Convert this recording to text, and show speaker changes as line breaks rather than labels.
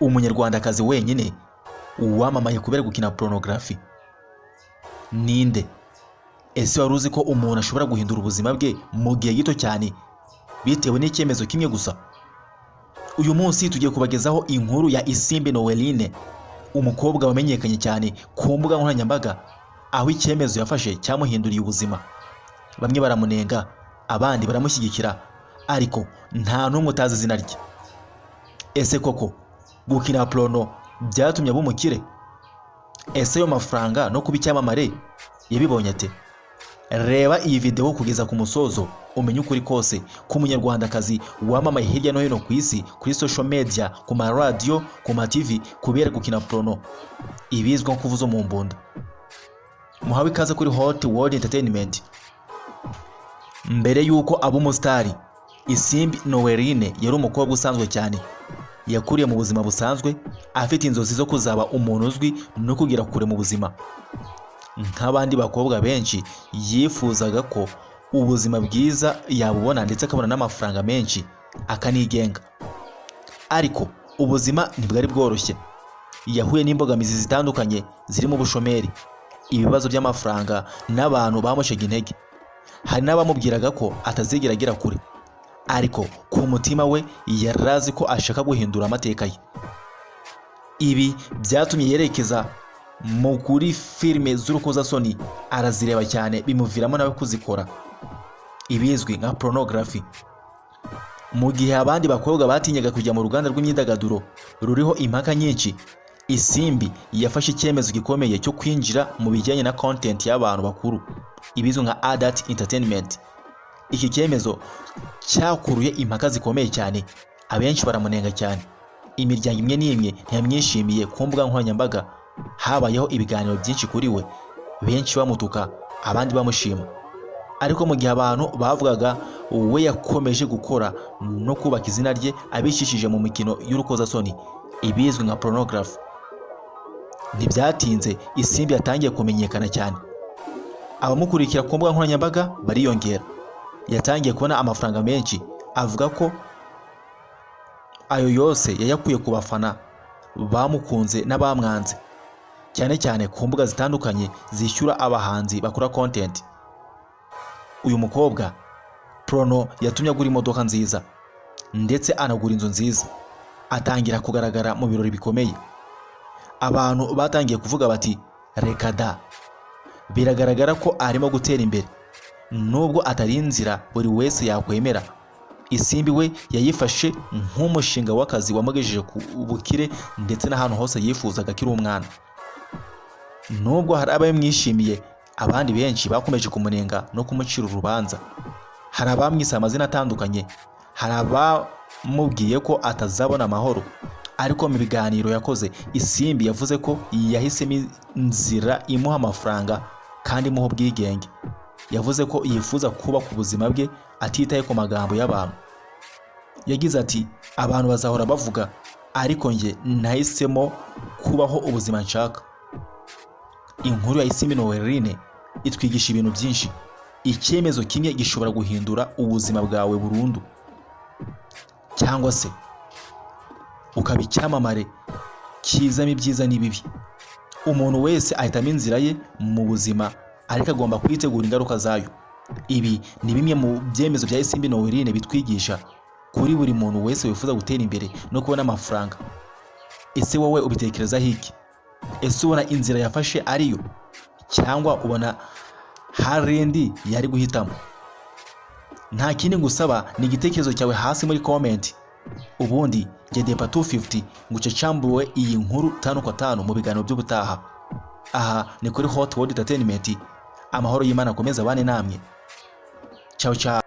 umunyarwandakazi wenyine wamamaye kubera gukina pornography ninde? Ese wari uzi ko umuntu ashobora guhindura ubuzima bwe mu gihe gito cyane bitewe n'icyemezo kimwe gusa? Uyu munsi tugiye kubagezaho inkuru ya Isimbi Noeline, umukobwa wamenyekanye cyane ku mbuga nkoranyambaga, aho icyemezo yafashe cyamuhinduriye ubuzima. Bamwe baramunenga, abandi baramushyigikira, ariko nta n'umwe utazi izina rye. Ese koko gukina porno byatumye aba umukire? Ese ayo mafaranga no kuba icyamamare yabibonye ate? Reba iyi video kugeza ku musozo umenye ukuri kose k'umunyarwandakazi wamamaye hirya no hino ku isi, kuri social media, ku ma radio, ku ma TV, kubera gukina porno ibizwa nko kuvuza mu mbunda. Muhawe ikaze kuri Hot World Entertainment. Mbere yuko aba umusitari, Isimbi Noeline yari umukobwa usanzwe cyane. Yakuriye mu buzima busanzwe, afite inzozi zo kuzaba umuntu uzwi no kugira kure mu buzima. Nk'abandi bakobwa benshi, yifuzaga ko ubuzima bwiza yabubona ndetse akabona n'amafaranga menshi akanigenga. Ariko ubuzima ntibwari bworoshye. Yahuye n'imbogamizi zitandukanye zirimo ubushomeri, ibibazo by'amafaranga n'abantu bamushega intege. Hari n'abamubwiraga ko atazigera agera kure, ariko ku mutima we yarazi ko ashaka guhindura amateka ye. Ibi byatumye yerekeza mu kuri filime z'urukozasoni, arazireba cyane bimuviramo nawe kuzikora, ibizwi nka pornography. Mu gihe abandi bakobwa batinyaga kujya mu ruganda rw'imyidagaduro ruriho impaka nyinshi, Isimbi yafashe icyemezo gikomeye cyo kwinjira mu bijyanye na content y'abantu bakuru, ibizwi nka adult entertainment. Iki cyemezo cyakuruye impaka zikomeye cyane, abenshi baramunenga cyane. Imiryango imwe n'imwe ntiyamwishimiye ku mbuga nkoranyambaga, habayeho ibiganiro byinshi kuri we, benshi bamutuka abandi bamushima. Ariko mu gihe abantu bavugaga, we yakomeje gukora no kubaka izina rye abishishije mu mikino y'urukozasoni, ibizwi nka pornography. Ntibyatinze Isimbi yatangiye kumenyekana cyane, abamukurikira ku mbuga nkoranyambaga bariyongera. Yatangiye kubona amafaranga menshi, avuga ko ayo yose yayakuye ku bafana bamukunze n'abamwanze, cyane cyane ku mbuga zitandukanye zishyura abahanzi bakora content. Uyu mukobwa porno yatumye agura imodoka nziza ndetse anagura inzu nziza, atangira kugaragara mu birori bikomeye. Abantu batangiye kuvuga bati reka da, biragaragara ko arimo gutera imbere, nubwo atari inzira buri wese yakwemera. Isimbi we yayifashe nk'umushinga w'akazi wamugejeje ku bukire ndetse n'ahantu hose yifuzaga akiri umwana. Nubwo hari abamwishimiye, abandi benshi bakomeje kumunenga no kumucira urubanza. Hari abamwise amazina atandukanye, hari abamubwiye ko atazabona amahoro. Ariko mu biganiro yakoze, Isimbi yavuze ko yahisemo inzira imuha amafaranga kandi imuha ubwigenge. Yavuze ko yifuza kuba ku buzima bwe atitaye ku magambo y'abantu. Yagize ati, abantu bazahora bavuga, ariko njye nahisemo kubaho ubuzima nshaka. Inkuru ya Isimbi Noeline itwigisha ibintu byinshi. Icyemezo kimwe gishobora guhindura ubuzima bwawe burundu, cyangwa se ukaba icyamamare kizamo ibyiza n'ibibi. Umuntu wese ahitamo inzira ye mu buzima, ariko agomba kwitegura ingaruka zayo. Ibi ni bimwe mu byemezo bya Isimbi Noeline bitwigisha kuri buri muntu wese wifuza gutera imbere no kubona amafaranga. Ese wowe ubitekerezaho iki? Ese ubona inzira yafashe ariyo, cyangwa ubona hari indi yari guhitamo? Nta kindi ngusaba ni igitekerezo cyawe hasi muri comment. Ubundi njye Depa 250 ngucecambuwe iyi nkuru 5 kwa 5 mu biganiro by'ubutaha. Aha ni kuri Hot World Entertainment. Amahoro y'Imana akomeza bane namwe. Ciao ciao.